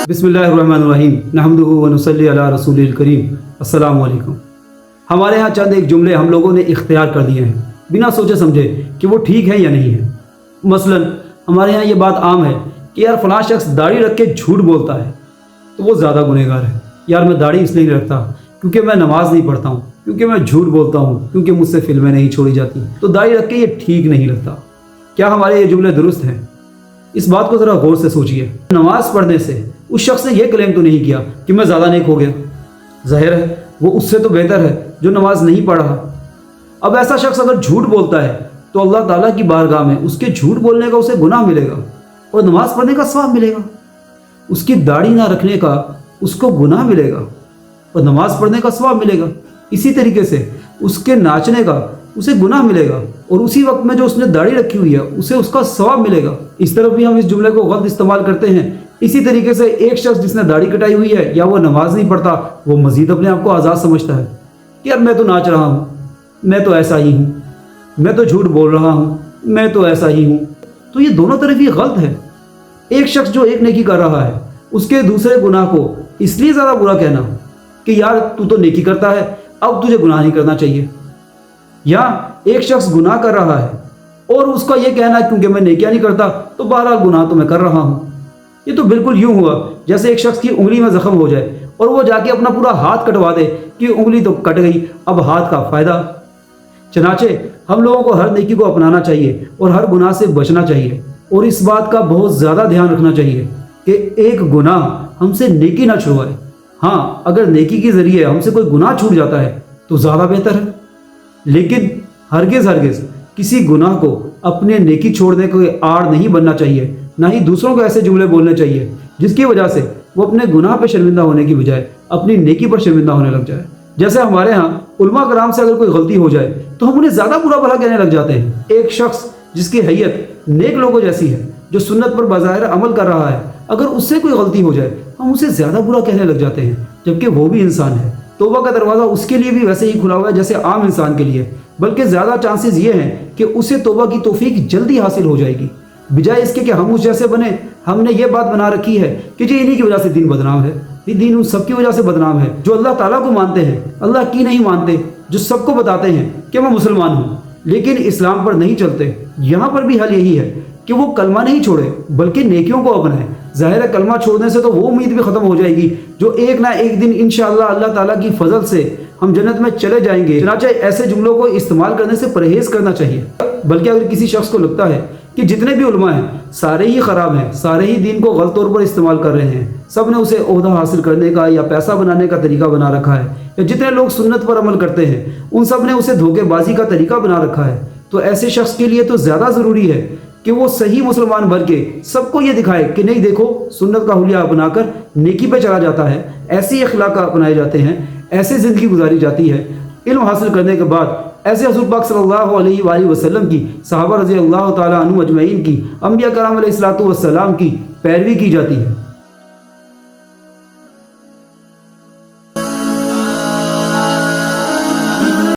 بسم اللہ الرحمن الرحیم نحمدہ و نصلی علی رسول الکریم۔ السلام علیکم۔ ہمارے ہاں چند ایک جملے ہم لوگوں نے اختیار کر دیے ہیں بنا سوچے سمجھے کہ وہ ٹھیک ہے یا نہیں ہے۔ مثلا ہمارے ہاں یہ بات عام ہے کہ یار فلاں شخص داڑھی رکھ کے جھوٹ بولتا ہے تو وہ زیادہ گنہگار ہے۔ یار میں داڑھی اس لیے نہیں رکھتا کیونکہ میں نماز نہیں پڑھتا ہوں، کیونکہ میں جھوٹ بولتا ہوں، کیونکہ مجھ سے فلمیں نہیں چھوڑی جاتی، تو داڑھی رکھ کے یہ ٹھیک نہیں لگتا۔ کیا ہمارے یہ جملے درست ہیں؟ اس بات کو ذرا غور سے سوچئے۔ نماز پڑھنے سے اس شخص نے یہ کلیم تو نہیں کیا کہ میں زیادہ نیک ہو گیا۔ ظاہر ہے وہ اس سے تو بہتر ہے جو نماز نہیں پڑھ رہا۔ اب ایسا شخص اگر جھوٹ بولتا ہے تو اللہ تعالیٰ کی بارگاہ میں اس کے جھوٹ بولنے کا اسے گناہ ملے گا اور نماز پڑھنے کا ثواب ملے گا۔ اس کی داڑھی نہ رکھنے کا اس کو گناہ ملے گا اور نماز پڑھنے کا ثواب ملے گا۔ اسی طریقے سے اس کے ناچنے کا اسے گناہ ملے گا اور اسی وقت میں جو اس نے داڑھی رکھی ہوئی ہے اسے اس کا ثواب ملے گا۔ اس طرف بھی ہم اس جملے کو غلط استعمال کرتے ہیں۔ اسی طریقے سے ایک شخص جس نے داڑھی کٹائی ہوئی ہے یا وہ نماز نہیں پڑھتا، وہ مزید اپنے آپ کو آزاد سمجھتا ہے کہ یار میں تو ناچ رہا ہوں، میں تو ایسا ہی ہوں، میں تو جھوٹ بول رہا ہوں، میں تو ایسا ہی ہوں۔ تو یہ دونوں طرف ہی غلط ہے۔ ایک شخص جو ایک نیکی کر رہا ہے اس کے دوسرے گناہ کو اس لیے زیادہ برا کہنا کہ یار تو نیکی کرتا ہے اب تجھے گناہ نہیں کرنا چاہیے، یا ایک شخص گناہ کر رہا ہے اور اس کا یہ کہنا ہے کیونکہ میں نیکیاں نہیں کرتا تو بہرحال گناہ تو میں کر رہا ہوں۔ یہ تو بالکل یوں ہوا جیسے ایک شخص کی انگلی میں زخم ہو جائے اور وہ جا کے اپنا پورا ہاتھ کٹوا دے کہ انگلی تو کٹ گئی، اب ہاتھ کا فائدہ۔ چنانچہ ہم لوگوں کو ہر نیکی کو اپنانا چاہیے اور ہر گناہ سے بچنا چاہیے، اور اس بات کا بہت زیادہ دھیان رکھنا چاہیے کہ ایک گناہ ہم سے نیکی نہ چھڑوائے۔ ہاں اگر نیکی کے ذریعے ہم سے کوئی گناہ چھوٹ جاتا ہے تو زیادہ بہتر ہے، لیکن ہرگز کسی گناہ کو اپنے نیکی چھوڑنے کو آڑ نہیں بننا چاہیے، نہ ہی دوسروں کو ایسے جملے بولنے چاہیے جس کی وجہ سے وہ اپنے گناہ پہ شرمندہ ہونے کی بجائے اپنی نیکی پر شرمندہ ہونے لگ جائے۔ جیسے ہمارے ہاں علماء کرام سے اگر کوئی غلطی ہو جائے تو ہم انہیں زیادہ برا بھلا کہنے لگ جاتے ہیں۔ ایک شخص جس کی حیت نیک لوگوں جیسی ہے، جو سنت پر بظاہر عمل کر رہا ہے، اگر اس سے کوئی غلطی ہو جائے ہم اسے زیادہ برا کہنے لگ جاتے ہیں، جبکہ وہ بھی انسان ہے۔ توبہ کا دروازہ اس کے لیے بھی ویسے ہی کھلا ہوا ہے جیسے عام انسان کے لیے، بلکہ زیادہ چانسز یہ ہیں کہ اسے توبہ کی توفیق جلدی حاصل ہو جائے گی، بجائے اس کے کہ ہم اس جیسے بنے۔ ہم نے یہ بات بنا رکھی ہے کہ جی انہی کی وجہ سے دین بدنام ہے، یہ دین ان سب کی وجہ سے بدنام ہے جو اللہ تعالیٰ کو مانتے ہیں، اللہ کی نہیں مانتے، جو سب کو بتاتے ہیں کہ میں مسلمان ہوں لیکن اسلام پر نہیں چلتے۔ یہاں پر بھی حل یہی ہے کہ وہ کلمہ نہیں چھوڑے بلکہ نیکیوں کو اپنائیں۔ ظاہر ہے کلمہ چھوڑنے سے تو وہ امید بھی ختم ہو جائے گی جو ایک نہ ایک دن انشاءاللہ اللہ تعالیٰ کی فضل سے ہم جنت میں چلے جائیں گے۔ چنانچہ ایسے جملوں کو استعمال کرنے سے پرہیز کرنا چاہیے۔ بلکہ اگر کسی شخص کو لگتا ہے کہ جتنے بھی علماء ہیں سارے ہی خراب ہیں، سارے ہی دین کو غلط طور پر استعمال کر رہے ہیں، سب نے اسے عہدہ حاصل کرنے کا یا پیسہ بنانے کا طریقہ بنا رکھا ہے، یا جتنے لوگ سنت پر عمل کرتے ہیں ان سب نے اسے دھوکے بازی کا طریقہ بنا رکھا ہے، تو ایسے شخص کے لیے تو زیادہ ضروری ہے کہ وہ صحیح مسلمان بن کے سب کو یہ دکھائے کہ نہیں دیکھو سنت کا حلیہ اپنا کر نیکی پہ چلا جاتا ہے، ایسی اخلاق اپنائے جاتے ہیں، ایسے زندگی گزاری جاتی ہے۔ علم حاصل کرنے کے بعد ایسے حضور پاک صلی اللہ علیہ وآلہ وسلم کی، صحابہ رضی اللہ تعالیٰ عنہ اجمعین کی، انبیاء کرام علیہ الصلوۃ والسلام کی پیروی کی جاتی ہے۔